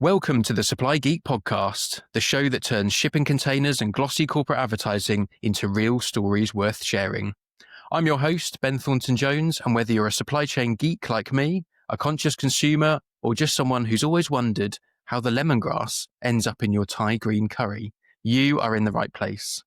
Welcome to the Supply Geek podcast, the show that turns shipping containers and glossy corporate advertising into real stories worth sharing. I'm your host, Ben Thornton-Jones, and whether you're a supply chain geek like me, a conscious consumer, or just someone who's always wondered how the lemongrass ends up in your Thai green curry, you are in the right place.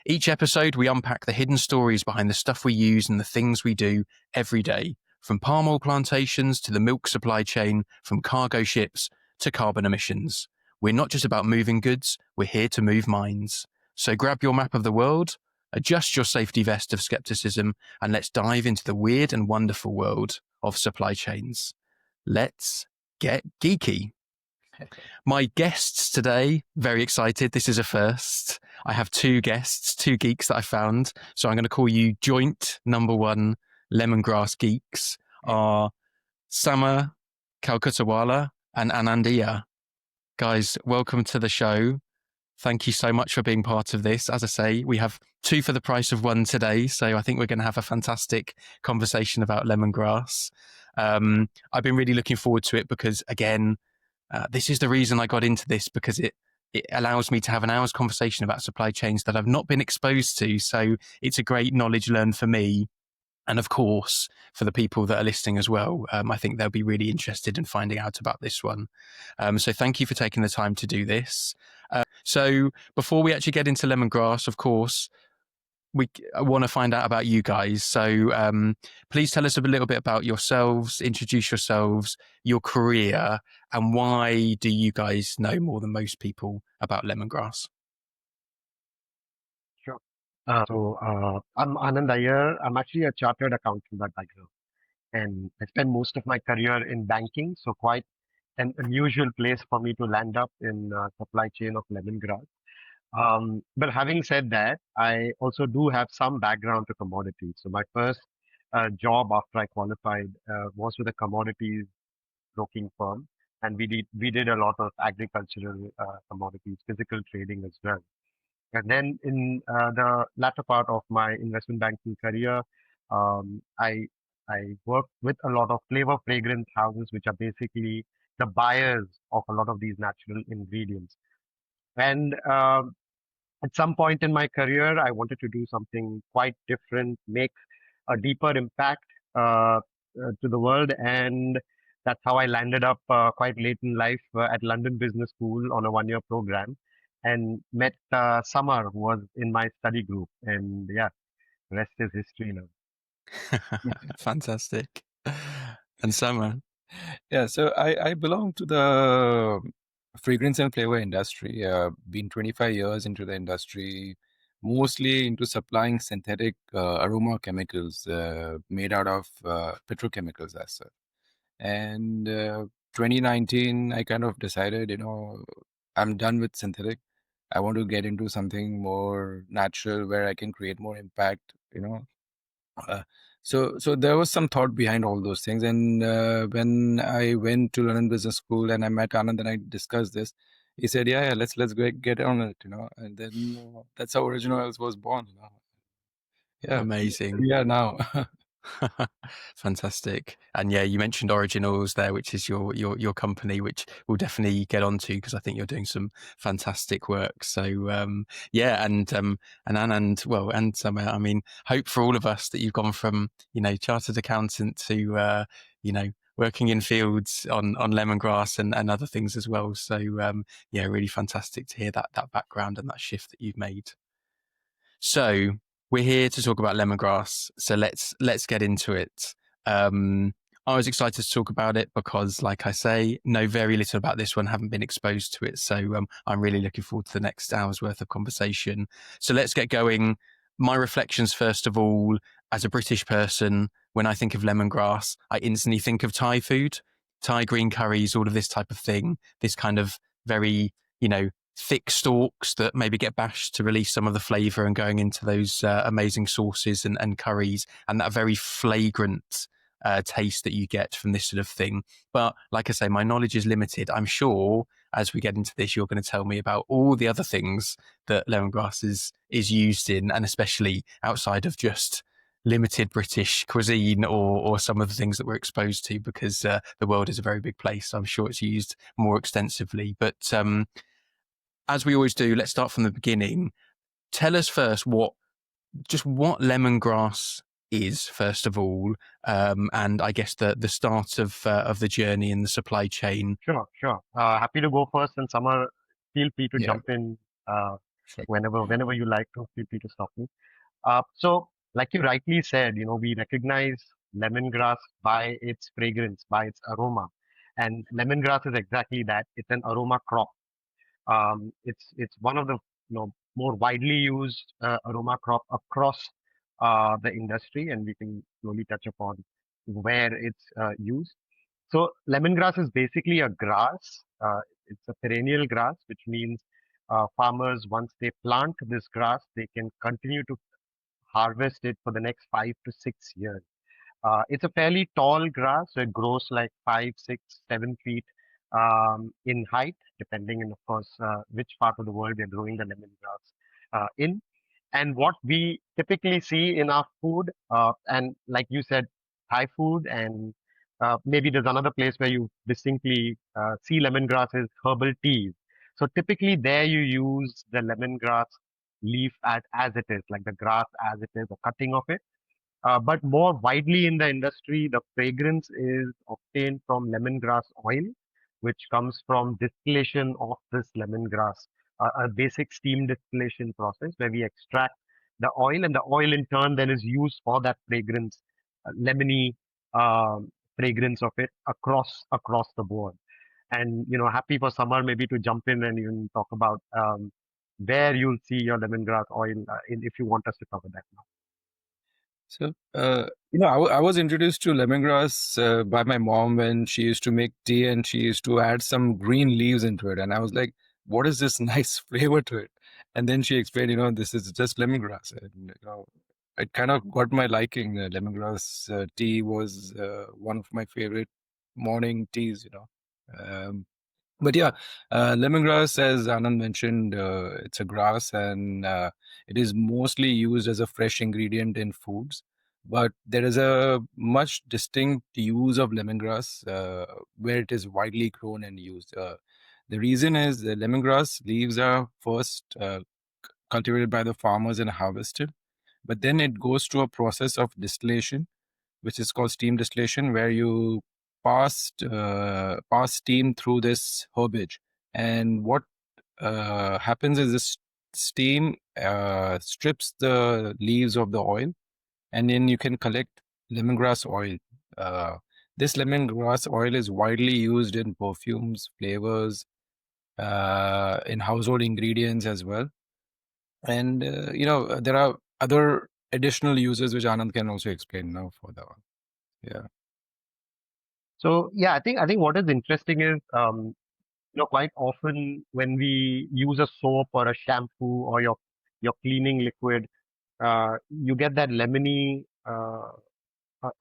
Each episode, we unpack the hidden stories behind the stuff we use and the things we do every day, from palm oil plantations to the milk supply chain, from cargo ships to carbon emissions. We're not just about moving goods, we're here to move minds. So grab your map of the world, adjust your safety vest of skepticism, and let's dive into the weird and wonderful world of supply chains. Let's get geeky. My guests today, very excited. This is a first. I have two guests, two geeks that I found. So I'm going to call you joint number one lemongrass geeks are Samr, Calcutawala, and Anand Iyer. Guys, welcome to the show. Thank you so much for being part of this. As I say, we have two for the price of one today. So I think we're going to have a fantastic conversation about lemongrass. I've been really looking forward to it because, again, this is the reason I got into this, because it allows me to have an hour's conversation about supply chains that I've not been exposed to. So it's a great knowledge learned for me. And of course, for the people that are listening as well, I think they'll be really interested in finding out about this one. So thank you for taking the time to do this. So before we actually get into lemongrass, of course, I want to find out about you guys. So please tell us a little bit about yourselves, introduce yourselves, your career, and why do you guys know more than most people about lemongrass? Sure. I'm Anand Iyer. I'm actually a chartered accountant by background, and I spent most of my career in banking. So quite an unusual place for me to land up in supply chain of lemongrass. But having said that, I also do have some background to commodities. So my first job after I qualified was with a commodities broking firm, and we did a lot of agricultural commodities, physical trading as well. And then in the latter part of my investment banking career, I worked with a lot of flavor fragrance houses, which are basically the buyers of a lot of these natural ingredients. And at some point in my career, I wanted to do something quite different, make a deeper impact to the world, and that's how I landed up quite late in life at London Business School on a one-year program, and met Samr, who was in my study group, and yeah, rest is history now. Fantastic. And Samr? Yeah, so I belong to the fragrance and flavor industry. Been 25 years into the industry, mostly into supplying synthetic aroma chemicals made out of petrochemicals as such. And 2019, I kind of decided, I'm done with synthetic. I want to get into something more natural where I can create more impact. Uh, so there was some thought behind all those things. And when I went to London Business School and I met Anand and I discussed this, he said, yeah, let's get on it. And then that's how Originals was born. Yeah, Amazing. yeah, now. Fantastic. And yeah, you mentioned Originals there, which is your company, which we'll definitely get onto because I think you're doing some fantastic work. So yeah, and Anand, well, and Samr, I mean, hope for all of us that you've gone from chartered accountant to working in fields on lemongrass and other things as well. So yeah, really fantastic to hear that background and that shift that you've made. So we're here to talk about lemongrass. So let's get into it. I was excited to talk about it because, like I say, know very little about this one, haven't been exposed to it. So I'm really looking forward to the next hour's worth of conversation. So let's get going. My reflections, first of all, as a British person, when I think of lemongrass, I instantly think of Thai food, Thai green curries, all of this type of thing. This kind of very, thick stalks that maybe get bashed to release some of the flavor and going into those amazing sauces and curries, and that very flagrant taste that you get from this sort of thing. But like I say, my knowledge is limited. I'm sure as we get into this, you're going to tell me about all the other things that lemongrass is used in, and especially outside of just limited British cuisine or some of the things that we're exposed to, because the world is a very big place. I'm sure it's used more extensively. But as we always do, let's start from the beginning. Tell us first what lemongrass is, first of all, and I guess the start of the journey in the supply chain. Sure, sure. Happy to go first, and Samr, feel free to Yeah, jump in sure. whenever you like to. Feel free to stop me. So, like you rightly said, we recognize lemongrass by its fragrance, by its aroma, and lemongrass is exactly that. It's an aroma crop. It's one of the more widely used aroma crop across the industry, and we can slowly touch upon where it's used. So lemongrass is basically a grass. It's a perennial grass, which means farmers, once they plant this grass, they can continue to harvest it for the next 5 to 6 years. It's a fairly tall grass, so it grows like 5, 6, 7 feet in height, depending on, of course, which part of the world we're growing the lemongrass in. And what we typically see in our food, and like you said, Thai food, and maybe there's another place where you distinctly see lemongrass is herbal teas. So typically there you use the lemongrass leaf as it is, like the grass as it is, a cutting of it. But more widely in the industry, the fragrance is obtained from lemongrass oil, which comes from distillation of this lemongrass, a basic steam distillation process where we extract the oil, and the oil in turn then is used for that fragrance, lemony fragrance of it across the board. And happy for Samr maybe to jump in and even talk about where you'll see your lemongrass oil, if you want us to cover that now. So, I was introduced to lemongrass by my mom when she used to make tea and she used to add some green leaves into it. And I was like, what is this nice flavor to it? And then she explained, this is just lemongrass. And, it kind of got my liking. Lemongrass tea was one of my favorite morning teas. But yeah, lemongrass, as Anand mentioned, it's a grass and it is mostly used as a fresh ingredient in foods. But there is a much distinct use of lemongrass where it is widely grown and used. The reason is the lemongrass leaves are first cultivated by the farmers and harvested, but then it goes through a process of distillation, which is called steam distillation, where you pass steam through this herbage. And what happens is this steam strips the leaves of the oil, and then you can collect lemongrass oil. This lemongrass oil is widely used in perfumes, flavors, in household ingredients as well. And there are other additional uses which Anand can also explain now for that one. Yeah. So yeah, I think what is interesting is quite often when we use a soap or a shampoo or your cleaning liquid, you get that lemony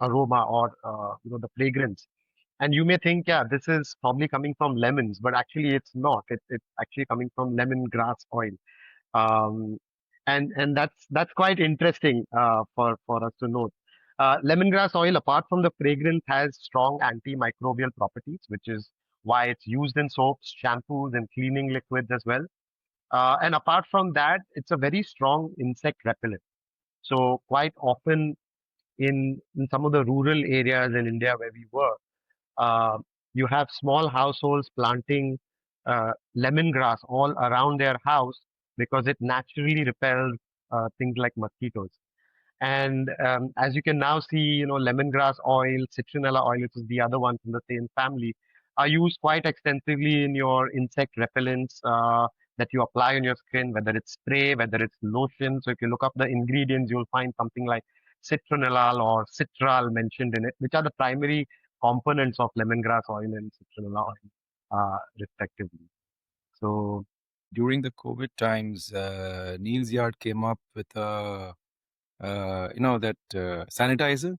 aroma or the fragrance, and you may think, yeah, this is probably coming from lemons, but actually it's not. It's actually coming from lemongrass oil. um, and that's quite interesting for us to note. Lemongrass oil, apart from the fragrance, has strong antimicrobial properties, which is why it's used in soaps, shampoos, and cleaning liquids as well. And apart from that, it's a very strong insect repellent. So quite often in some of the rural areas in India where we work, uh, you have small households planting lemongrass all around their house because it naturally repels things like mosquitoes. And as you can now see, lemongrass oil, citronella oil, which is the other one from the same family, are used quite extensively in your insect repellents that you apply on your skin, whether it's spray, whether it's lotion. So if you look up the ingredients, you'll find something like citronellal or citral mentioned in it, which are the primary components of lemongrass oil and citronella oil, respectively. So During the COVID times, Neil's Yard came up with that sanitizer,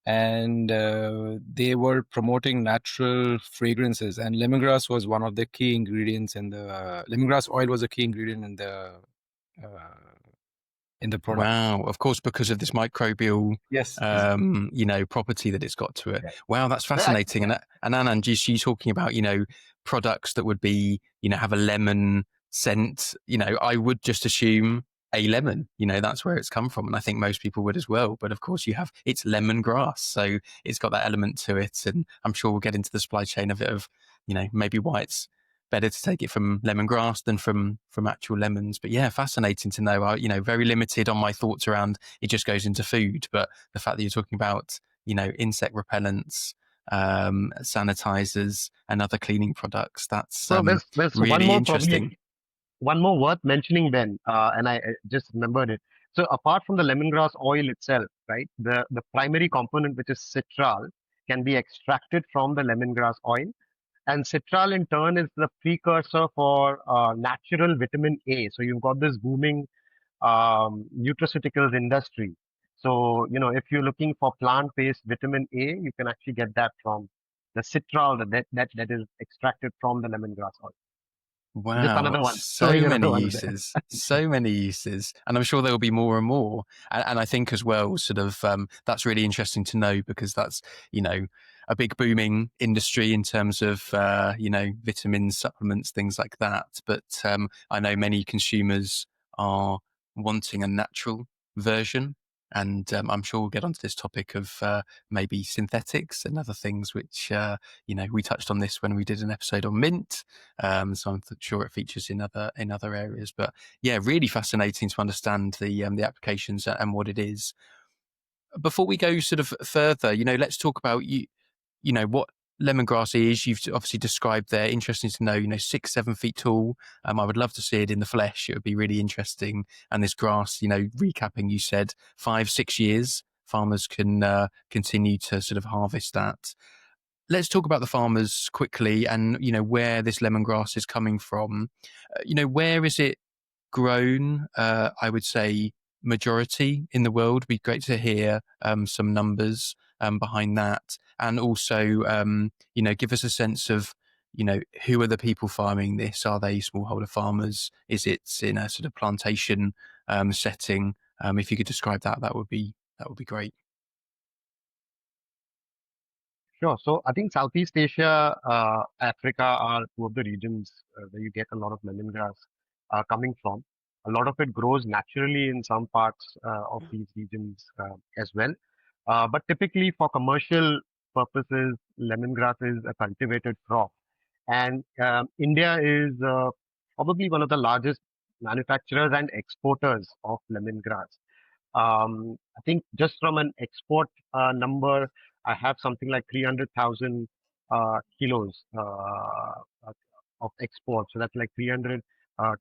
and they were promoting natural fragrances, and lemongrass was one of the key ingredients in the lemongrass oil was a key ingredient uh, in the product. Wow. Of course, because of this microbial, Yes. property that it's got to it. Yeah. Wow, that's But fascinating. And Anand, you talking about, products that would be, have a lemon scent, I would just assume a lemon, that's where it's come from. And I think most people would as well. But of course it's lemongrass. So it's got that element to it. And I'm sure we'll get into the supply chain of it, of, maybe why it's better to take it from lemongrass than from actual lemons. But yeah, fascinating to know. Very limited on my thoughts around it just goes into food, but the fact that you're talking about, insect repellents, sanitizers and other cleaning products, that's so there's one really more interesting. probably one more worth mentioning, Ben, and I just remembered it. So apart from the lemongrass oil itself, right, the primary component, which is citral, can be extracted from the lemongrass oil. And citral in turn is the precursor for natural vitamin A. So you've got this booming nutraceuticals industry. So, if you're looking for plant-based vitamin A, you can actually get that from the citral that is extracted from the lemongrass oil. Just Wow, another one, so throwing many another one there. uses, so many uses, and I'm sure there will be more and more. And I think as well, sort of, that's really interesting to know, because that's a big booming industry in terms of vitamins, supplements, things like that. But I know many consumers are wanting a natural version. And I'm sure we'll get onto this topic of maybe synthetics and other things, which we touched on this when we did an episode on mint. So I'm sure it features in other areas. But yeah, really fascinating to understand the applications and what it is. Before we go sort of further, let's talk about what lemongrass is. You've obviously described there. Interesting to know, 6-7 feet tall. I would love to see it in the flesh. It would be really interesting. And this grass, recapping, you said 5-6 years, farmers can continue to sort of harvest that. Let's talk about the farmers quickly, and where this lemongrass is coming from. Where is it grown? I would say majority in the world. It'd be great to hear some numbers behind that, and also give us a sense of who are the people farming this. Are they smallholder farmers? Is it in a sort of plantation setting? If you could describe that, that would be great. Sure. So I think Southeast Asia, Africa are two of the regions where you get a lot of lemongrass coming from. A lot of it grows naturally in some parts of these regions as well. But typically for commercial purposes, lemongrass is a cultivated crop. And India is probably one of the largest manufacturers and exporters of lemongrass. I think just from an export number, I have something like 300,000 kilos of export. So that's like 300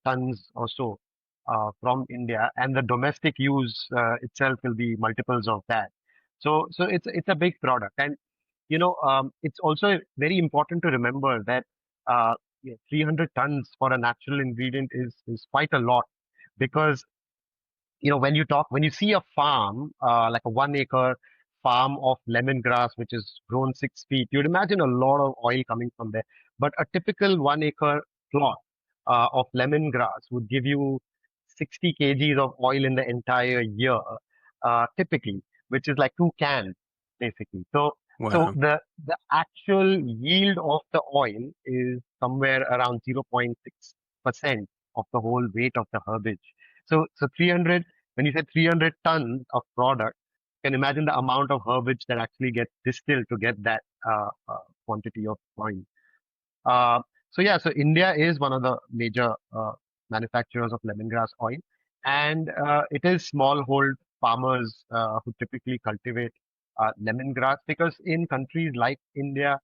tons or so from India, and the domestic use itself will be multiples of that. So it's a big product, and it's also very important to remember that yeah, 300 tons for a natural ingredient is quite a lot, because when you see a farm, like a 1 acre farm of lemongrass, which is grown 6 feet, you'd imagine a lot of oil coming from there. But a typical 1 acre plot of lemongrass would give you 60 kgs of oil in the entire year, typically, which is like 2 cans, basically. So Wow. the actual yield of the oil is somewhere around 0.6% of the whole weight of the herbage. So 300, when you say 300 tons of product, you can imagine the amount of herbage that actually gets distilled to get that quantity of oil. Uh, so India is one of the major manufacturers of lemongrass oil, and it is smallhold farmers who typically cultivate lemongrass, because in countries like India,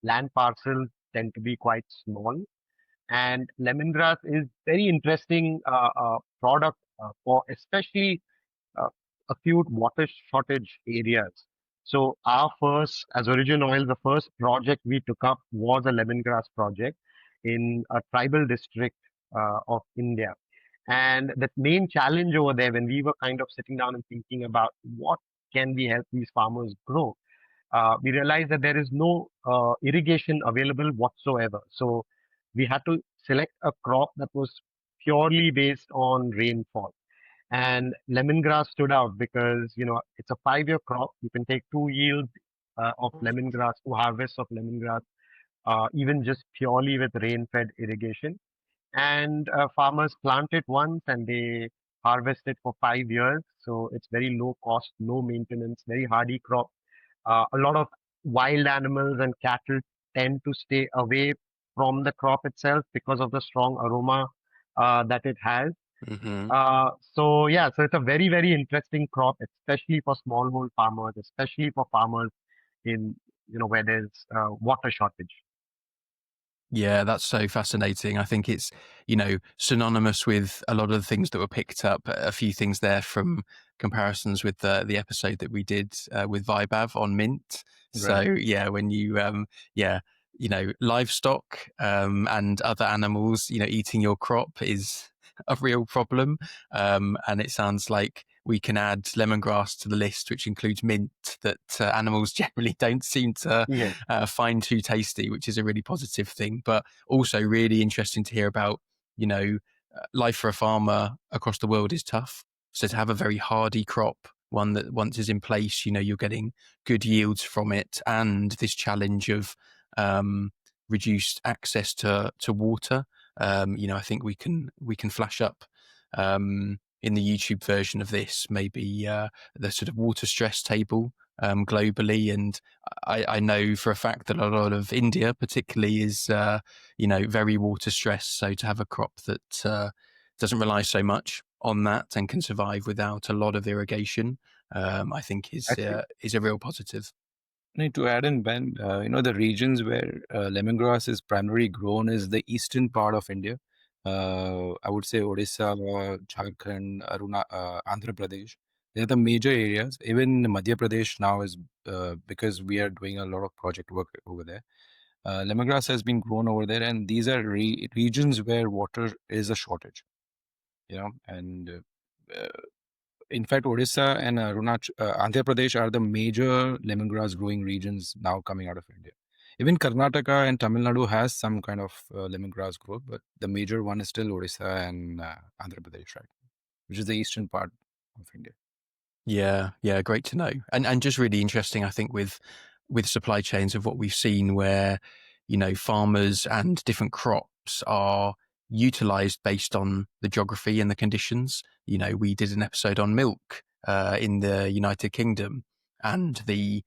land parcels tend to be quite small, and lemongrass is very interesting product for especially uh, acute water shortage areas. So our first, as Origin Oil, the first project we took up was a lemongrass project in a tribal district of India. And the main challenge over there, when we were kind of sitting down and thinking about what can we help these farmers grow, we realized that there is no irrigation available whatsoever. So we had to select a crop that was purely based on rainfall. And lemongrass stood out because, it's a 5-year crop. You can take 2 yields of lemongrass, 2 harvests of lemongrass, even just purely with rain-fed irrigation. And farmers plant it once and they harvest it for 5 years. So it's very low cost, no maintenance, very hardy crop. A lot of wild animals and cattle tend to stay away from the crop itself because of the strong aroma that it has. Hmm. So it's a very, very interesting crop, especially for smallhold farmers, especially for farmers in, where there's water shortage. Yeah, that's so fascinating. I think it's, synonymous with a lot of the things that were picked up. A few things there from comparisons with the episode that we did with Vibav on mint. So Right. yeah, when you livestock and other animals, eating your crop is a real problem. And it sounds like we can add lemongrass to the list, which includes mint, that animals generally don't seem to Yes, find too tasty, which is a really positive thing. But also really interesting to hear about, life for a farmer across the world is tough. So to have a very hardy crop, one that once is in place, you're getting good yields from it, and this challenge of reduced access to water. I think we can flash up in the YouTube version of this, maybe the sort of water stress table globally. And I know for a fact that a lot of India, particularly, is very water stressed. So to have a crop that doesn't rely so much on that and can survive without a lot of irrigation, I think actually, is a real positive. Need to add in, Ben, the regions where lemongrass is primarily grown is the eastern part of India. I would say Odisha, Jharkhand, Andhra Pradesh. They're the major areas. Even Madhya Pradesh now is because we are doing a lot of project work over there. Lemongrass has been grown over there, and these are regions where water is a shortage. And in fact, Odisha and Andhra Pradesh are the major lemongrass growing regions now coming out of India. Even Karnataka and Tamil Nadu has some kind of lemongrass growth, but the major one is still Odisha and Andhra Pradesh, right? Which is the eastern part of India. Yeah, great to know, and just really interesting, I think, with supply chains of what we've seen, where farmers and different crops are utilized based on the geography and the conditions. We did an episode on milk in the United Kingdom, and the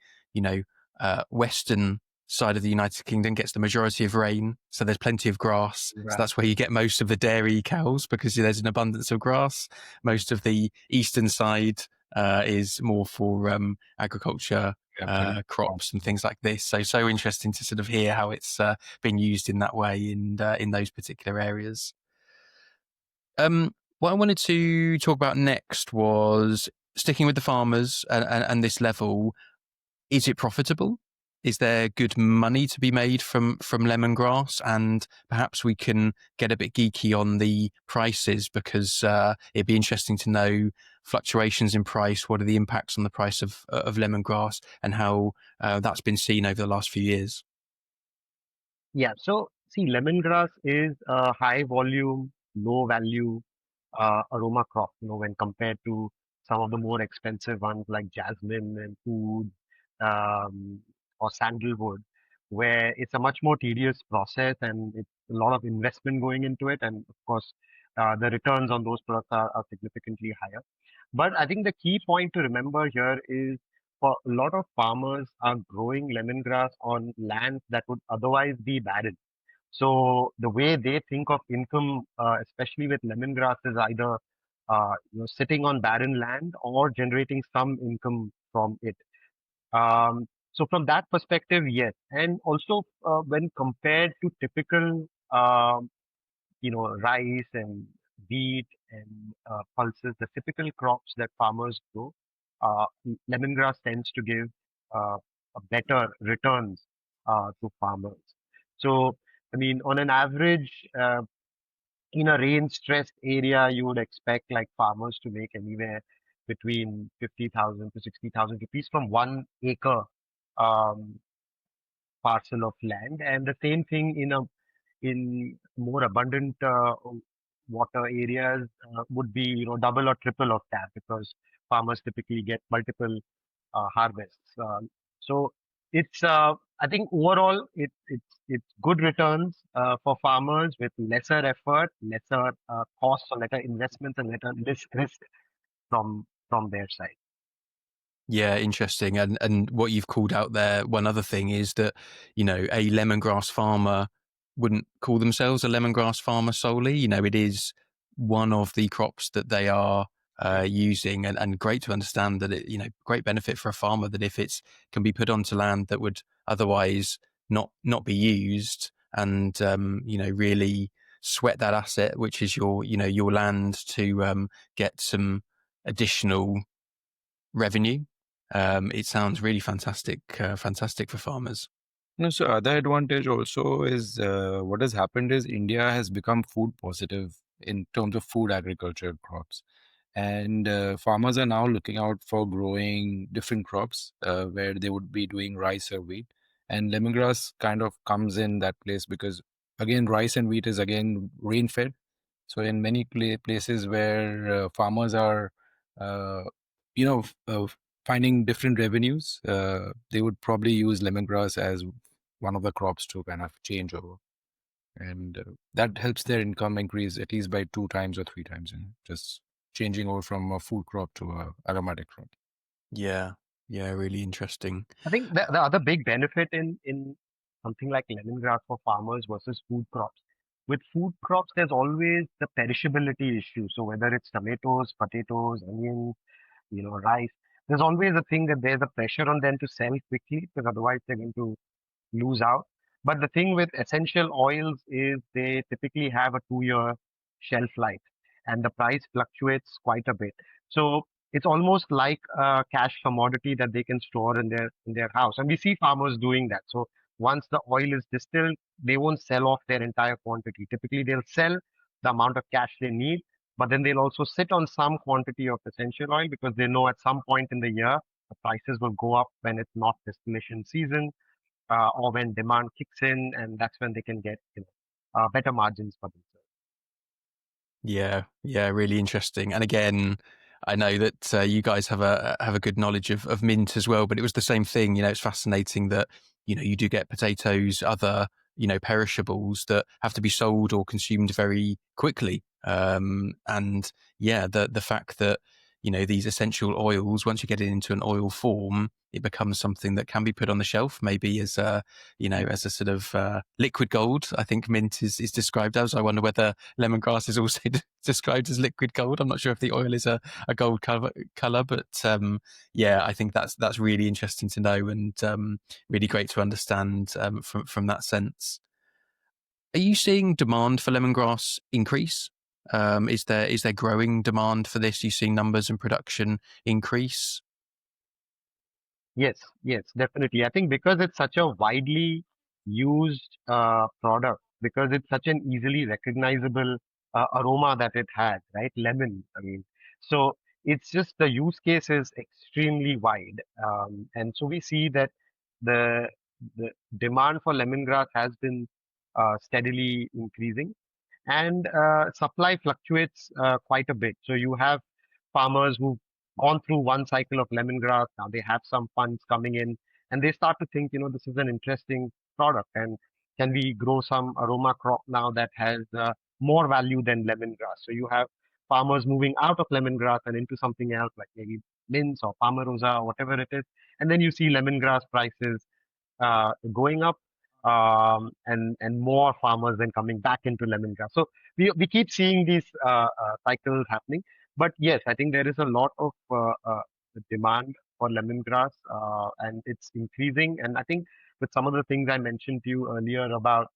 western side of the United Kingdom gets the majority of rain, so there's plenty of grass. So right. that's where you get most of the dairy cows because there's an abundance of grass. Most of the eastern side is more for agriculture, Yeah, crops and things like this. So interesting to sort of hear how it's been used in that way in those particular areas. What I wanted to talk about next was sticking with the farmers and this level. Is it profitable? Is there good money to be made from lemongrass? And perhaps we can get a bit geeky on the prices, because it'd be interesting to know fluctuations in price. What are the impacts on the price of lemongrass, and how that's been seen over the last few years? Yeah. So see, lemongrass is a high volume, low value aroma crop, when compared to some of the more expensive ones like jasmine and oud, um, or sandalwood, where it's a much more tedious process and it's a lot of investment going into it. And of course, the returns on those products are significantly higher. But I think the key point to remember here is, for a lot of farmers are growing lemongrass on lands that would otherwise be barren. So the way they think of income, especially with lemongrass, is either sitting on barren land or generating some income from it. So from that perspective, yes. And also, when compared to typical, rice and wheat and pulses, the typical crops that farmers grow, lemongrass tends to give a better returns to farmers. So, I mean, on an average, in a rain-stressed area, you would expect like farmers to make anywhere between 50,000 to 60,000 rupees from 1 acre um, parcel of land, and the same thing in more abundant water areas would be, double or triple of that because farmers typically get multiple harvests. So it's, I think overall it's good returns for farmers with lesser effort, lesser costs or lesser investments and lesser risk from their side. Yeah, interesting. And what you've called out there, one other thing is that, a lemongrass farmer wouldn't call themselves a lemongrass farmer solely. It is one of the crops that they are using, and great to understand that great benefit for a farmer that if it's can be put onto land that would otherwise not be used, and really sweat that asset, which is your land, to get some additional revenue. It sounds really fantastic for farmers. No, so other advantage also is what has happened is India has become food positive in terms of food agriculture crops. And farmers are now looking out for growing different crops where they would be doing rice or wheat. And lemongrass kind of comes in that place because, again, rice and wheat is again rain fed. So in many places where farmers are, uh, you know, finding different revenues, they would probably use lemongrass as one of the crops to kind of change over. And that helps their income increase at least by 2 times or 3 times, just changing over from a food crop to a aromatic crop. Yeah, really interesting. I think the other big benefit in something like lemongrass for farmers versus food crops. With food crops, there's always the perishability issue. So whether it's tomatoes, potatoes, onions, rice, there's always a thing that there's a pressure on them to sell quickly because otherwise they're going to lose out. But the thing with essential oils is they typically have a 2-year shelf life and the price fluctuates quite a bit. So it's almost like a cash commodity that they can store in their house. And we see farmers doing that. So once the oil is distilled, they won't sell off their entire quantity. Typically they'll sell the amount of cash they need, but then they'll also sit on some quantity of essential oil because they know at some point in the year the prices will go up when it's not distillation season or when demand kicks in, and that's when they can get better margins for themselves. Yeah, really interesting. And again, I know that you guys have a good knowledge of mint as well, but it was the same thing. It's fascinating that you do get potatoes, other perishables that have to be sold or consumed very quickly. And yeah, the fact that these essential oils, once you get it into an oil form, it becomes something that can be put on the shelf, maybe as a as a sort of liquid gold. I think mint is described as. I wonder whether lemongrass is also described as liquid gold. I'm not sure if the oil is a gold color, but yeah, I think that's really interesting to know, and really great to understand from that sense. Are you seeing demand for lemongrass increase? Is there growing demand for this? Are you seeing numbers and production increase? Yes, definitely. I think because it's such a widely used product, because it's such an easily recognizable aroma that it has, right? Lemon, I mean. So it's just the use case is extremely wide. And so we see that the the demand for lemongrass has been steadily increasing and supply fluctuates quite a bit. So you have farmers who've gone through one cycle of lemongrass. Now they have some funds coming in, and they start to think, this is an interesting product, and can we grow some aroma crop now that has more value than lemongrass? So you have farmers moving out of lemongrass and into something else, like maybe mints or palmarosa or whatever it is, and then you see lemongrass prices going up, and more farmers then coming back into lemongrass. So we keep seeing these cycles happening. But yes, I think there is a lot of demand for lemongrass, and it's increasing. And I think with some of the things I mentioned to you earlier about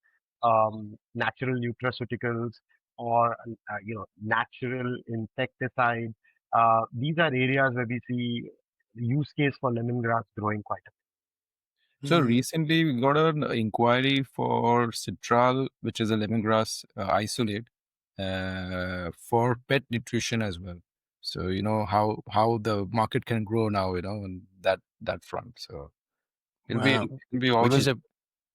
natural nutraceuticals or natural insecticides, these are areas where we see the use case for lemongrass growing quite a So recently we got an inquiry for citral, which is a lemongrass isolate, for pet nutrition as well. So how the market can grow now, on that front. So it'll Wow, be which always is a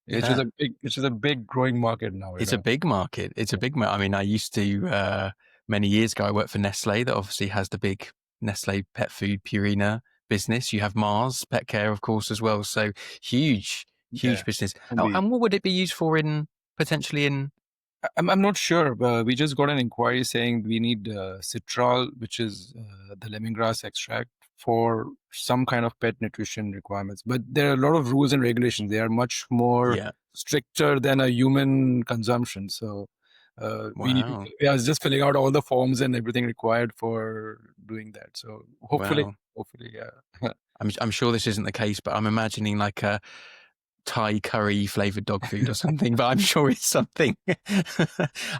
Yeah. Which is a big growing market now. It's a big market. It's a big market. I mean, I used to, many years ago, I worked for Nestle, that obviously has the big Nestle pet food Purina business. You have Mars Pet Care, of course, as well. So huge Yeah. business. And Oh, and what would it be used for potentially in? I'm not sure. We just got an inquiry saying we need citral, which is the lemongrass extract for some kind of pet nutrition requirements. But there are a lot of rules and regulations. They are much more Yeah. stricter than a human consumption. So we need to. Wow. Yeah, I was just filling out all the forms and everything required for doing that. So hopefully, Wow. yeah. I'm sure this isn't the case, but I'm imagining like a Thai curry flavored dog food or something, but I'm sure it's something.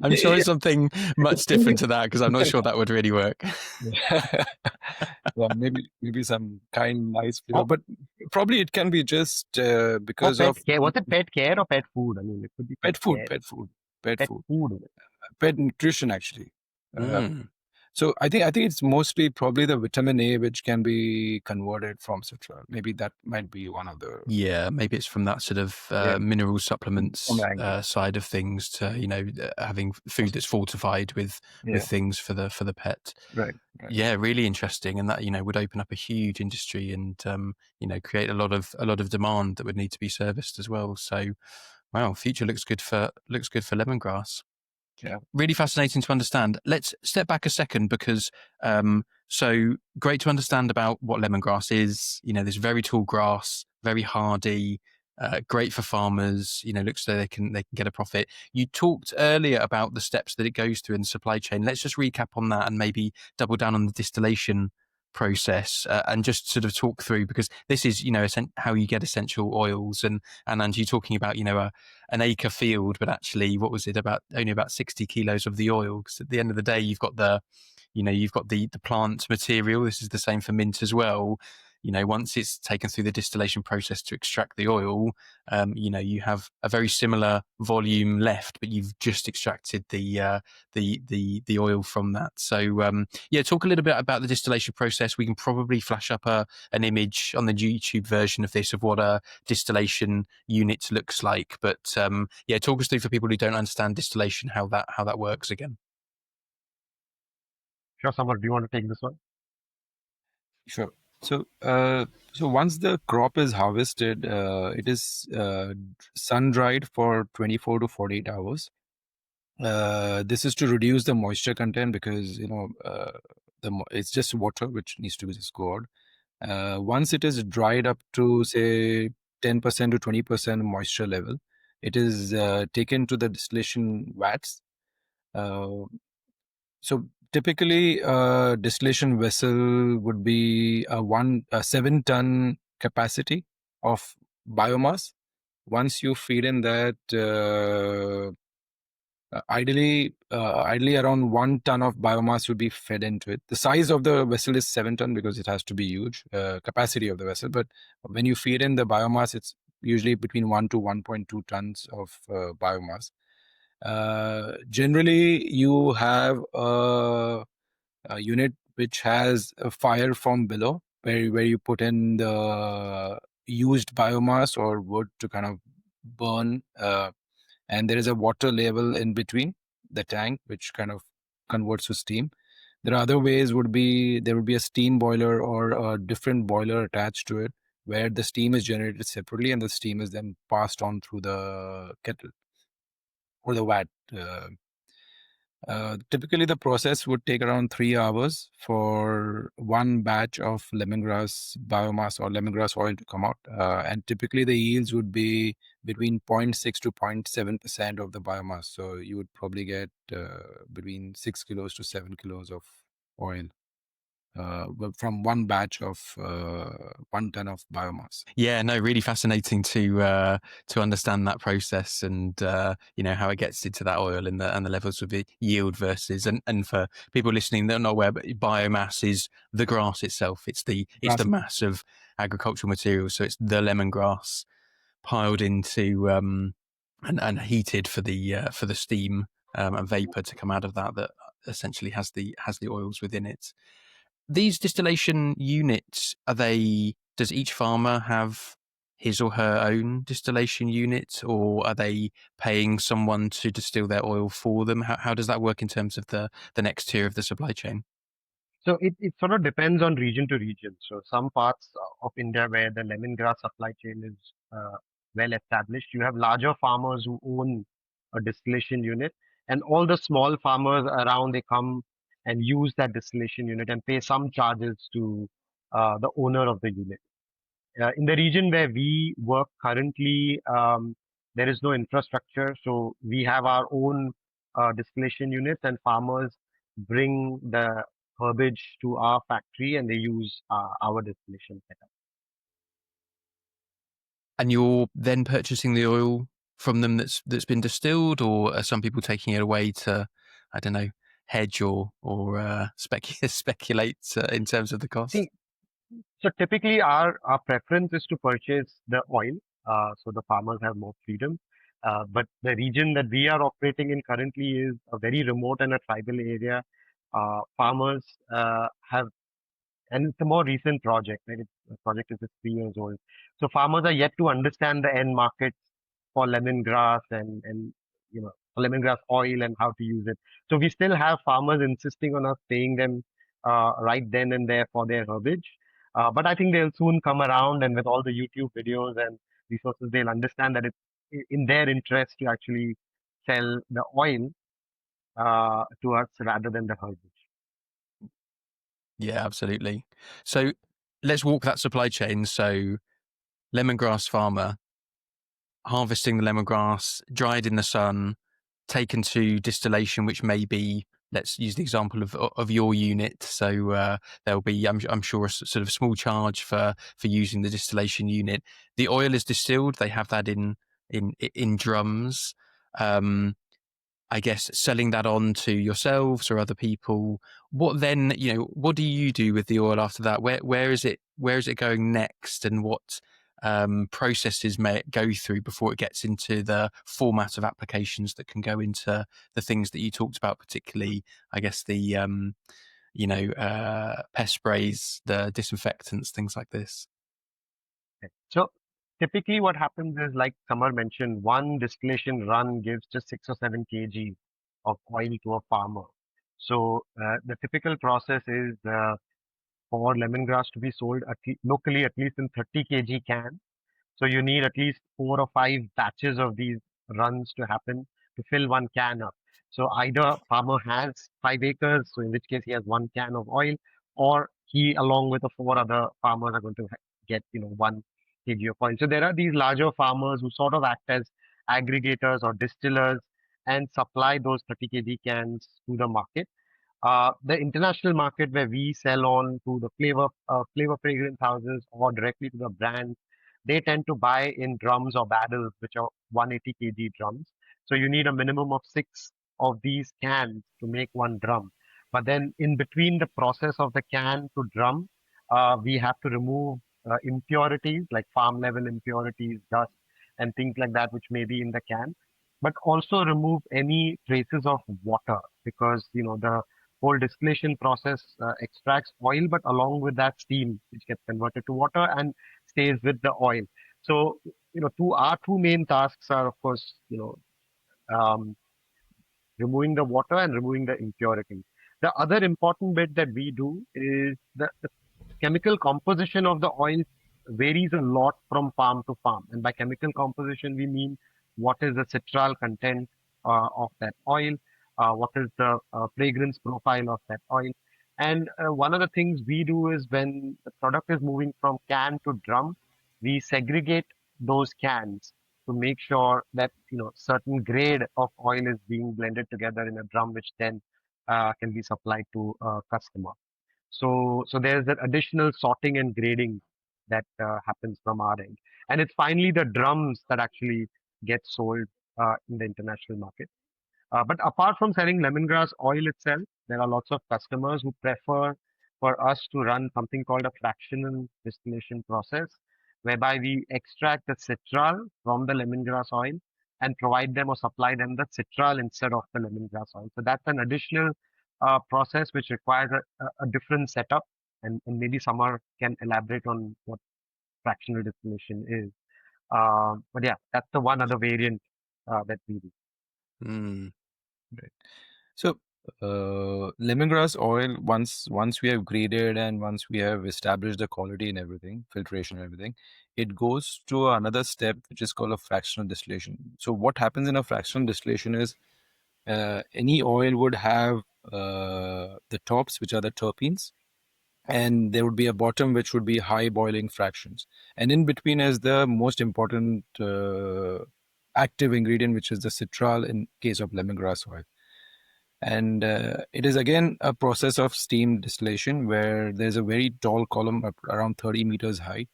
I'm sure it's something much different to that, because I'm not sure that would really work. Yeah, maybe some kind, nice flavor, Oh, but probably it can be just or because pet of care. Was it pet care or pet food? I mean, it could be pet pet food, care, pet food, pet pet food, food. pet nutrition actually. Uh, Mm. so I think it's mostly probably the vitamin A which can be converted from citral. Maybe that might be one of the Yeah, maybe it's from that sort of yeah mineral from supplements angle. side of things to having food that's fortified with Yeah, things for the pet. right. Yeah, really interesting, and that would open up a huge industry and create a lot of demand that would need to be serviced as well. So, wow, future looks good for lemongrass. Yeah. Really fascinating to understand. Let's step back a second, because so great to understand about what lemongrass is. This very tall grass, very hardy, great for farmers. Looks so they can get a profit. You talked earlier about the steps that it goes through in the supply chain. Let's just recap on that and maybe double down on the distillation process, and just sort of talk through, because this is how you get essential oils, and you talking about an acre field, but actually, what was it, about only about 60 kilos of the oil? Because at the end of the day, you've got the plant material. This is the same for mint as well. Once it's taken through the distillation process to extract the oil, you have a very similar volume left, but you've just extracted the oil from that. So yeah, talk a little bit about the distillation process. We can probably flash up an image on the YouTube version of this, of what a distillation unit looks like. But yeah, talk us through, for people who don't understand distillation, how that works again. Sure, Samr, do you want to take this one? Sure. So once the crop is harvested, it is sun dried for 24 to 48 hours. This is to reduce the moisture content, because it's just water which needs to be just go out. Once it is dried up to say 10% to 20% moisture level, it is taken to the distillation vats. So typically, a distillation vessel would be a 7-ton capacity of biomass. Once you feed in that, ideally around 1 ton of biomass would be fed into it. The size of the vessel is 7 ton because it has to be huge, capacity of the vessel. But when you feed in the biomass, it's usually between 1 to 1.2 tons of biomass. Generally, you have a unit which has a fire from below, where you put in the used biomass or wood to kind of burn, and there is a water level in between the tank which kind of converts to steam. There are other ways. There would be a steam boiler or a different boiler attached to it, where the steam is generated separately and the steam is then passed on through the kettle or the vat. Typically, the process would take around 3 hours for one batch of lemongrass biomass or lemongrass oil to come out. And typically, the yields would be between 0.6 to 0.7% of the biomass. So you would probably get between 6 kilos to 7 kilos of oil from one batch of 1 ton of biomass. Yeah, no, really fascinating to understand that process, and how it gets into that oil, and the levels of the yield versus, and for people listening that are not aware, but biomass is the grass itself. It's the mass of agricultural materials. So it's the lemongrass piled into and heated for the steam and vapor to come out of that essentially has the oils within it. These distillation units, does each farmer have his or her own distillation unit, or are they paying someone to distill their oil for them? How does that work in terms of the next tier of the supply chain? So it sort of depends on region to region. So some parts of India where the lemongrass supply chain is well established, you have larger farmers who own a distillation unit, and all the small farmers around, they come and use that distillation unit and pay some charges to the owner of the unit. In the region where we work currently, there is no infrastructure, so we have our own distillation units, and farmers bring the herbage to our factory and they use our distillation setup. And you're then purchasing the oil from them that's been distilled, or are some people taking it away to, I don't know, hedge or speculate in terms of the cost? See, so typically our preference is to purchase the oil, so the farmers have more freedom. But the region that we are operating in currently is a very remote and a tribal area. Farmers have, and it's a more recent project, right? The project is just 3 years old. So farmers are yet to understand the end markets for lemongrass and for lemongrass oil and how to use it. So we still have farmers insisting on us paying them right then and there for their herbage. But I think they'll soon come around, and with all the YouTube videos and resources, they'll understand that it's in their interest to actually sell the oil to us rather than the herbage. Yeah, absolutely. So let's walk that supply chain. So lemongrass farmer harvesting the lemongrass, dried in the sun, taken to distillation, which may be, let's use the example of your unit. So there'll be, I'm sure, a sort of small charge for using the distillation unit. The oil is distilled. They have that in drums. I guess selling that on to yourselves or other people. What then, what do you do with the oil after that? Where is it going next, and what processes may it go through before it gets into the format of applications that can go into the things that you talked about, particularly, I guess, the pest sprays, the disinfectants, things like this. Okay. So typically what happens is, like Samr mentioned, one distillation run gives just 6 or 7 kg of oil to a farmer. So the typical process is for lemongrass to be sold locally at least in 30 kg cans. So you need at least 4 or 5 batches of these runs to happen to fill one can up. So either farmer has 5 acres, so in which case he has one can of oil, or he, along with the 4 other farmers, are going to get 1 kg of oil. So there are these larger farmers who sort of act as aggregators or distillers and supply those 30 kg cans to the market. The international market, where we sell on to the flavor fragrance houses or directly to the brands, they tend to buy in drums or barrels, which are 180 kg drums. So you need a minimum of 6 of these cans to make one drum. But then in between the process of the can to drum, we have to remove impurities like farm level impurities, dust, and things like that, which may be in the can, but also remove any traces of water, because the whole distillation process extracts oil, but along with that steam, which gets converted to water and stays with the oil. So, our two main tasks are, of course, um, removing the water and removing the impurities. The other important bit that we do is the chemical composition of the oil varies a lot from farm to farm. And by chemical composition, we mean what is the citral content of that oil, what is the fragrance profile of that oil. And one of the things we do is, when the product is moving from can to drum, we segregate those cans to make sure that certain grade of oil is being blended together in a drum, which then can be supplied to a customer. So there's that additional sorting and grading that happens from our end, and it's finally the drums that actually get sold in the international market. But apart from selling lemongrass oil itself, there are lots of customers who prefer for us to run something called a fractional distillation process, whereby we extract the citral from the lemongrass oil and provide them or supply them the citral instead of the lemongrass oil. So that's an additional process which requires a different setup, and maybe Samar can elaborate on what fractional distillation is. But yeah, that's the one other variant that we do. Mm. Right. So, lemongrass oil, once we have graded and once we have established the quality and everything, filtration and everything, it goes to another step which is called a fractional distillation. So, what happens in a fractional distillation is any oil would have the tops, which are the terpenes, and there would be a bottom which would be high boiling fractions, and in between is the most important active ingredient, which is the citral in case of lemongrass oil. And it is again a process of steam distillation where there's a very tall column around 30 meters high,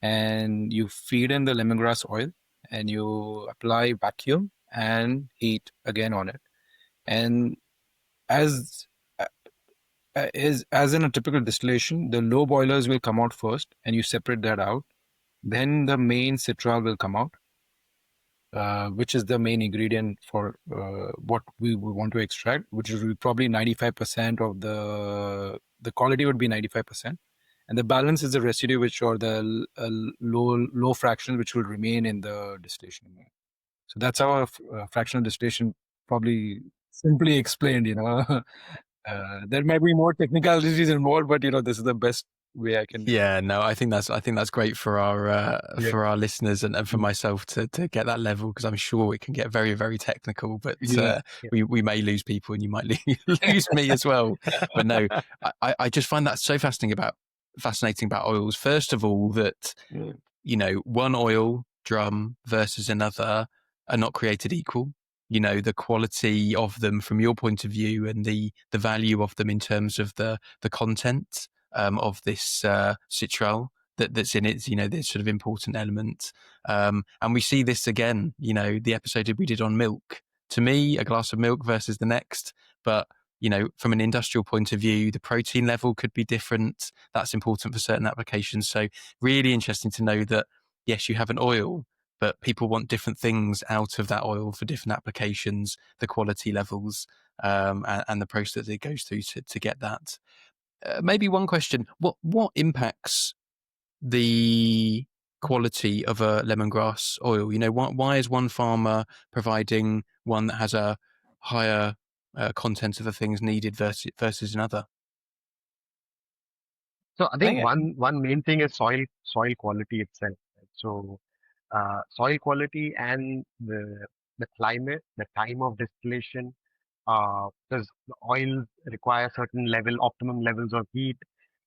and you feed in the lemongrass oil and you apply vacuum and heat again on it. And as as in a typical distillation, the low boilers will come out first and you separate that out. Then the main citral will come out, which is the main ingredient for what we want to extract, which is probably 95% of the quality would be 95%. And the balance is the residue, which or the low fraction, which will remain in the distillation. So that's how a fractional distillation probably simply explained, there might be more technicalities involved, but this is the best way I can. Yeah, no, I think that's great for our listeners and for myself to get that level, because I'm sure it can get very, very technical, but we may lose people and you might lose me as well. But no, I just find that so fascinating about oils. First of all, that one oil drum versus another are not created equal. The quality of them from your point of view and the value of them in terms of the content of this citral that's in it, this sort of important element. And we see this again, the episode we did on milk. To me, a glass of milk versus the next, but from an industrial point of view, the protein level could be different. That's important for certain applications. So really interesting to know that, yes, you have an oil, but people want different things out of that oil for different applications, the quality levels, and the process that it goes through to get that. Maybe one question: what impacts the quality of a lemongrass oil? Why is one farmer providing one that has a higher content of the things needed versus another? So I think one main thing is soil quality itself. Right? So soil quality and the climate, the time of distillation, because the oil require certain optimum levels of heat,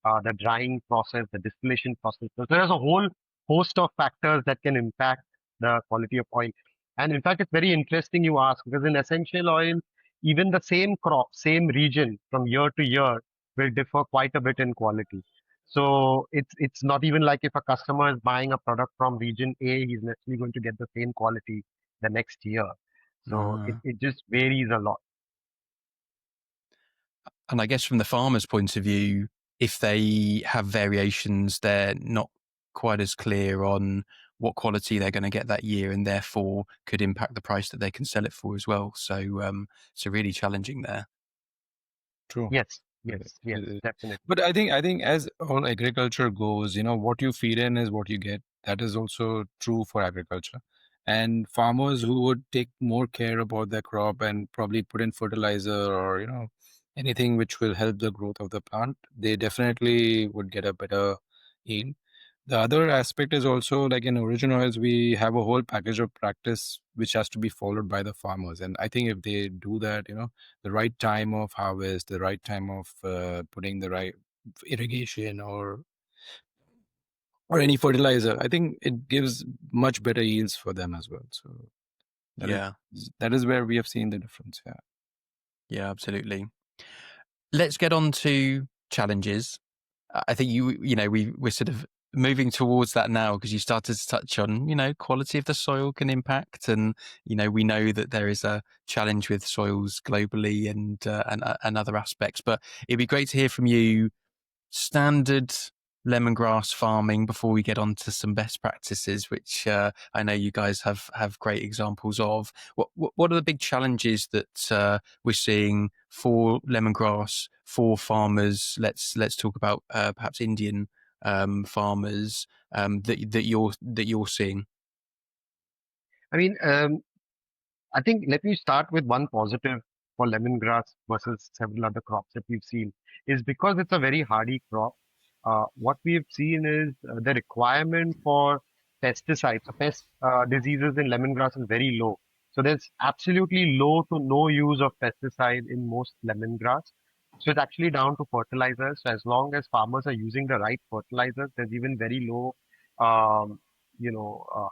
the drying process, the distillation process. So there's a whole host of factors that can impact the quality of oil. And in fact, it's very interesting you ask, because in essential oil, even the same crop, same region from year to year will differ quite a bit in quality. So it's not even like if a customer is buying a product from region A, he's necessarily going to get the same quality the next year. So it just varies a lot. And I guess from the farmer's point of view, if they have variations, they're not quite as clear on what quality they're going to get that year, and therefore could impact the price that they can sell it for as well. So really challenging there. True. Yes, definitely. But I think as all agriculture goes, what you feed in is what you get. That is also true for agriculture. And farmers who would take more care about their crop and probably put in fertilizer or, anything which will help the growth of the plant, they definitely would get a better yield. The other aspect is also like in origin oils, we have a whole package of practice which has to be followed by the farmers. And I think if they do that, the right time of harvest, the right time of putting the right irrigation or any fertilizer, I think it gives much better yields for them as well. So that is where we have seen the difference. Yeah, absolutely. Let's get on to challenges. I think we're sort of moving towards that now, because you started to touch on, quality of the soil can impact, and we know that there is a challenge with soils globally and other aspects. But it'd be great to hear from you, standard lemongrass farming, before we get on to some best practices, which I know you guys have great examples of. What are the big challenges that we're seeing for lemongrass for farmers? Let's talk about perhaps Indian farmers that you're seeing. I mean, I think let me start with one positive for lemongrass versus several other crops that we've seen is because it's a very hardy crop. What we've seen is the requirement for pesticides, so pest diseases in lemongrass is very low. So there's absolutely low to no use of pesticide in most lemongrass. So it's actually down to fertilizers. So as long as farmers are using the right fertilizers, there's even very low, um,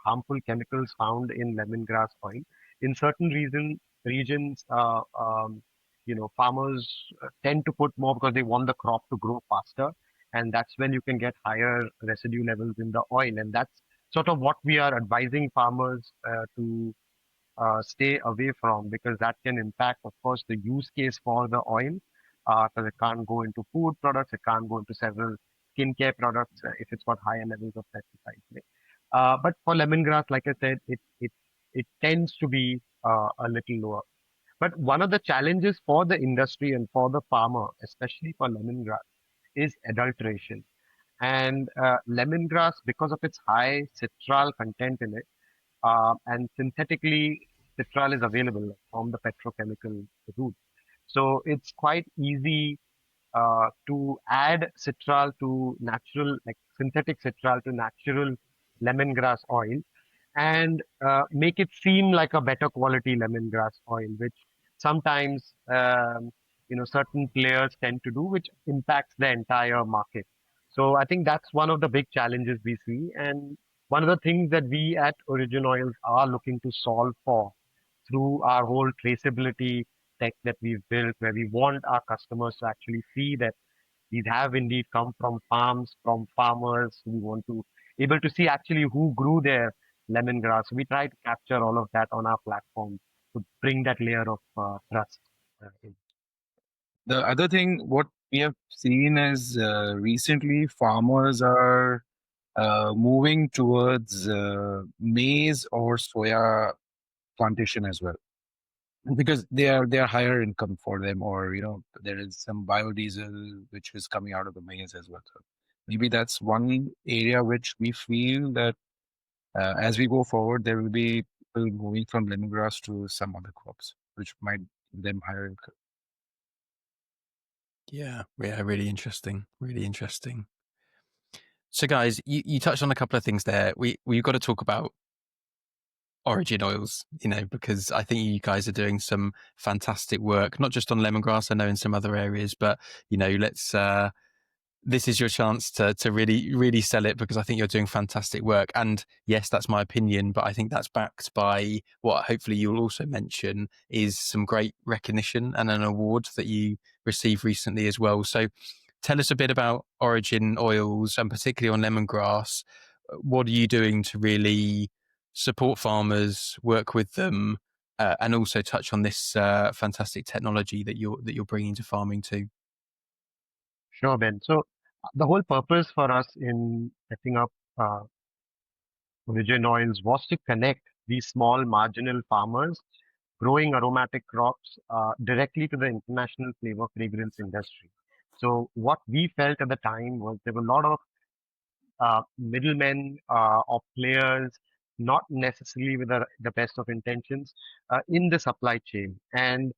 harmful chemicals found in lemongrass oil. In certain regions, farmers tend to put more because they want the crop to grow faster, and that's when you can get higher residue levels in the oil, and that's sort of what we are advising farmers to stay away from, because that can impact, of course, the use case for the oil, because it can't go into food products, it can't go into several skincare products if it's got higher levels of pesticides. Right? But for lemongrass, like I said, it tends to be a little lower. But one of the challenges for the industry and for the farmer, especially for lemongrass, is adulteration. And lemongrass, because of its high citral content in it, and synthetically, citral is available from the petrochemical route. So it's quite easy to add citral to natural, like synthetic citral to natural lemongrass oil and make it seem like a better quality lemongrass oil, which sometimes certain players tend to do, which impacts the entire market. So I think that's one of the big challenges we see, and one of the things that we at Origin Oils are looking to solve for through our whole traceability tech that we've built, where we want our customers to actually see that these have indeed come from farms, from farmers. We want to able to see actually who grew their lemongrass. We try to capture all of that on our platform to bring that layer of trust in. The other thing, what we have seen is recently farmers are moving towards maize or soya plantation as well, because they are higher income for them, or there is some biodiesel which is coming out of the maize as well. So maybe that's one area which we feel that as we go forward, there will be people moving from lemongrass to some other crops, which might give them higher income. Yeah, really interesting. Really interesting. So, guys, you touched on a couple of things there. We've got to talk about Origin Oils, because I think you guys are doing some fantastic work, not just on lemongrass, I know in some other areas, but let's this is your chance to really, really sell it, because I think you're doing fantastic work. And yes, that's my opinion, but I think that's backed by what hopefully you'll also mention is some great recognition and an award that you received recently as well. So tell us a bit about Origin Oils, and particularly on lemongrass. What are you doing to really support farmers, work with them, and also touch on this fantastic technology that you're bringing to farming too? Sure, Ben. So the whole purpose for us in setting up Origin Oils was to connect these small marginal farmers growing aromatic crops directly to the international flavor fragrance industry. So what we felt at the time was there were a lot of middlemen or players, not necessarily with the best of intentions, in the supply chain. And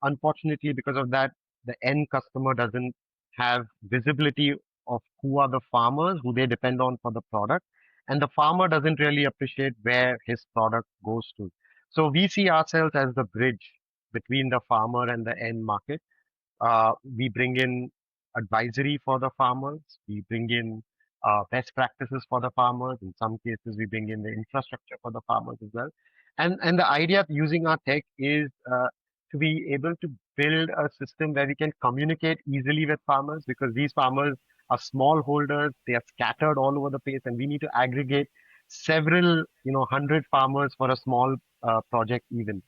unfortunately, because of that, the end customer doesn't have visibility of who are the farmers who they depend on for the product. And the farmer doesn't really appreciate where his product goes to. So we see ourselves as the bridge between the farmer and the end market. We bring in advisory for the farmers. We bring in best practices for the farmers. In some cases, we bring in the infrastructure for the farmers as well. And the idea of using our tech is to be able to build a system where we can communicate easily with farmers, because these farmers are small holders. They are scattered all over the place, and we need to aggregate several, 100 farmers for a small project even.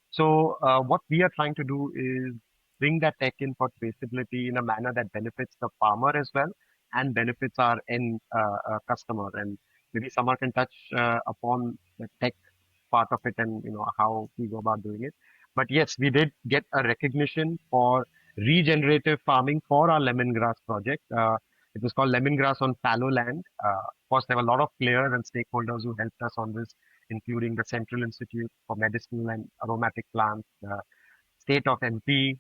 So what we are trying to do is bring that tech in for traceability in a manner that benefits the farmer as well and benefits our end customer. And maybe Samar can touch upon the tech part of it and how we go about doing it. But yes, we did get a recognition for regenerative farming for our lemongrass project. It was called Lemongrass on Fallow Land. Of course, there were a lot of players and stakeholders who helped us on this including the Central Institute for Medicinal and Aromatic Plants, the state of MP,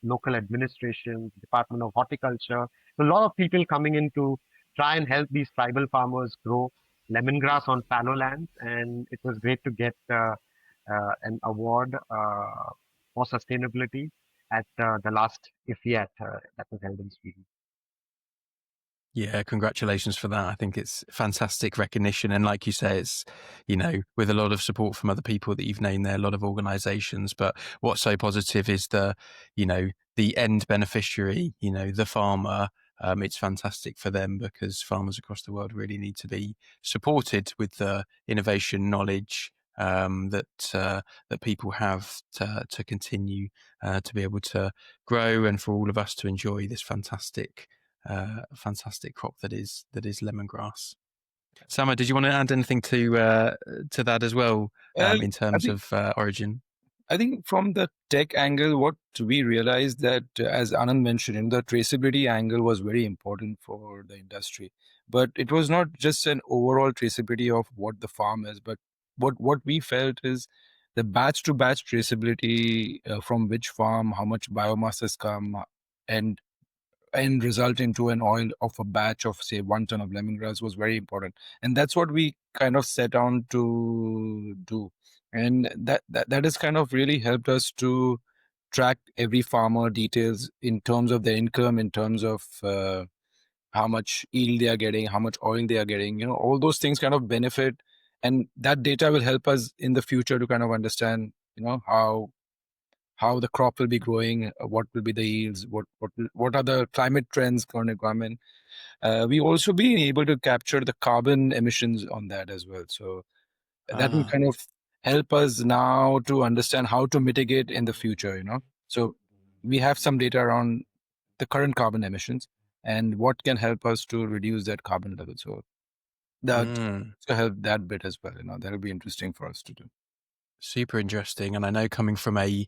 local administration, Department of Horticulture. A lot of people coming in to try and help these tribal farmers grow lemongrass on fallow lands, and it was great to get an award for sustainability at the last IFIAT that was held in Sweden. Yeah, congratulations for that. I think it's fantastic recognition. And like you say, it's, with a lot of support from other people that you've named there, a lot of organizations. But what's so positive is the end beneficiary, the farmer. It's fantastic for them because farmers across the world really need to be supported with the innovation knowledge that people have to continue to be able to grow, and for all of us to enjoy this fantastic crop that is lemongrass. Samr, did you want to add anything to that as well in terms of origin? I think from the tech angle, what we realized that, as Anand mentioned, the traceability angle was very important for the industry. But it was not just an overall traceability of what the farm is, but what we felt is the batch to batch traceability from which farm, how much biomass has come, and result into an oil of a batch of, say, 1 ton of lemongrass was very important. And that's what we kind of set on to do. And that has kind of really helped us to track every farmer details in terms of their income, in terms of how much yield they are getting, how much oil they are getting, all those things kind of benefit. And that data will help us in the future to kind of understand, how the crop will be growing, what will be the yields, what are the climate trends going to come in. We also be able to capture the carbon emissions on that as well. So that will kind of help us now to understand how to mitigate in the future, So we have some data around the current carbon emissions and what can help us to reduce that carbon level. So that to help that bit as well, that'll be interesting for us to do. Super interesting. And I know, coming from a,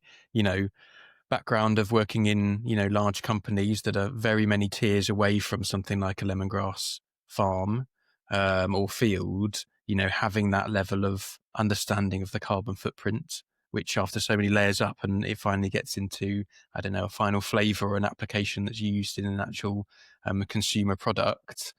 background of working in, large companies that are very many tiers away from something like a lemongrass farm or field, having that level of understanding of the carbon footprint, which after so many layers up and it finally gets into, I don't know, a final flavor or an application that's used in an actual consumer product,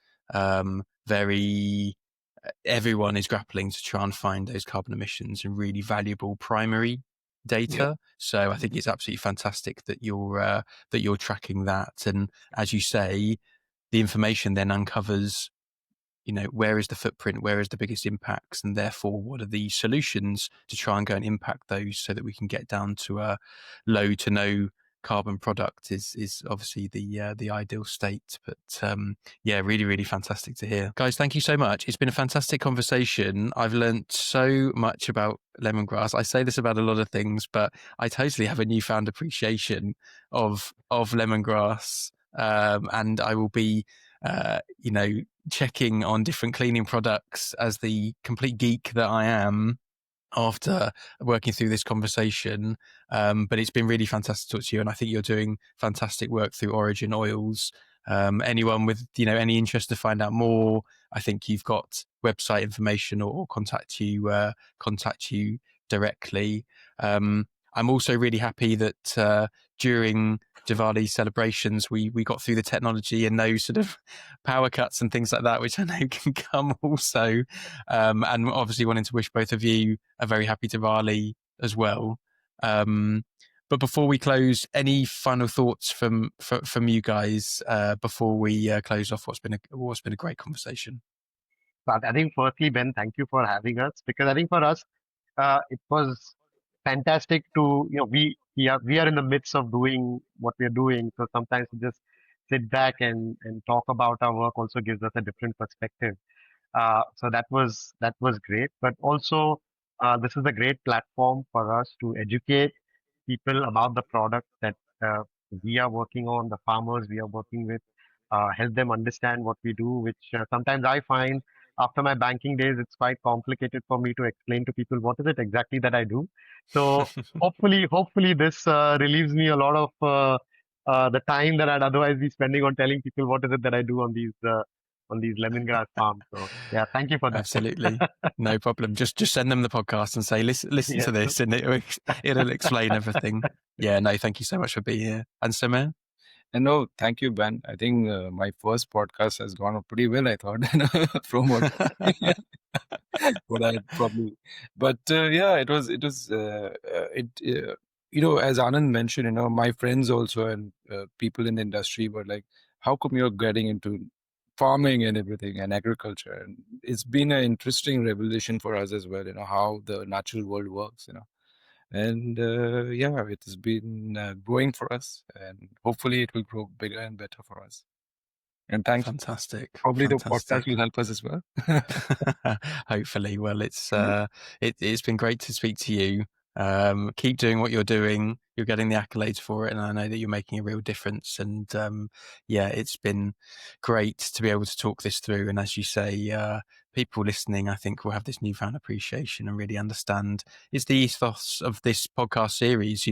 everyone is grappling to try and find those carbon emissions and really valuable primary data. Yeah. So I think it's absolutely fantastic that you're tracking that. And as you say, the information then uncovers, where is the footprint, where is the biggest impacts, and therefore what are the solutions to try and go and impact those so that we can get down to a low to no carbon product is obviously the ideal state. But really, really fantastic to hear. Guys, thank you so much. It's been a fantastic conversation. I've learned so much about lemongrass. I say this about a lot of things, but I totally have a newfound appreciation of lemongrass, and I will be checking on different cleaning products as the complete geek that I am after working through this conversation. But it's been really fantastic to talk to you, and I think you're doing fantastic work through Origin Oils. Anyone with any interest to find out more, I think you've got website information, or contact you directly. I'm also really happy that during Diwali celebrations, we got through the technology and no sort of power cuts and things like that, which I know can come also. And obviously wanting to wish both of you a very happy Diwali as well. But before we close, any final thoughts from you guys before we close off what's been a great conversation? But I think firstly, Ben, thank you for having us, because I think for us, it was fantastic to, we are in the midst of doing what we're doing. So sometimes to just sit back and talk about our work also gives us a different perspective. So that was great. But also, this is a great platform for us to educate people about the products that we are working on, the farmers we are working with, help them understand what we do, which sometimes I find after my banking days, it's quite complicated for me to explain to people what is it exactly that I do. So hopefully this relieves me a lot of the time that I'd otherwise be spending on telling people what is it that I do on these lemongrass farms. So yeah, thank you for that. Absolutely. No problem. Just send them the podcast and say, listen Yes. to this, and it'll explain everything. Yeah, no, thank you so much for being here. And Samr? And no, thank you, Ben. I think my first podcast has gone up pretty well, I thought, from what I probably, but yeah, it was, as Anand mentioned, my friends also and people in the industry were like, how come you're getting into farming and everything and agriculture? And it's been an interesting revelation for us as well, how the natural world works, and yeah, it has been growing for us, and hopefully it will grow bigger and better for us. And thanks. Fantastic. Probably the Fantastic. podcast will help us as well. Hopefully. Well, it's been great to speak to you. Keep doing what you're doing. You're getting the accolades for it, and I know that you're making a real difference. And yeah, it's been great to be able to talk this through. And as you say, people listening, I think, will have this newfound appreciation and really understand. It's the ethos of this podcast series.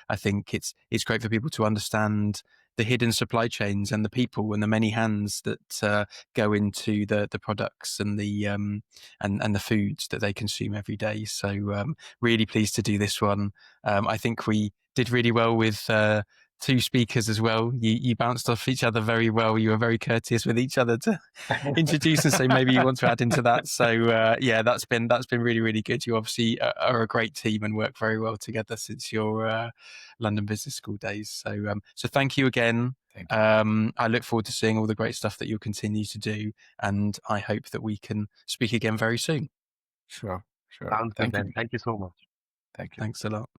I think it's great for people to understand the hidden supply chains and the people and the many hands that go into the products and the and the foods that they consume every day. So really pleased to do this one. I think we did really well with two speakers as well. You bounced off each other very well. You were very courteous with each other to introduce and say maybe you want to add into that. So yeah, that's been really, really good. You obviously are a great team and work very well together since your London Business School days. So thank you again. Thank you. I look forward to seeing all the great stuff that you'll continue to do, and I hope that we can speak again very soon. Sure. Sounds good, Thank you. Ben. Thank you so much. Thank you. Thanks a lot.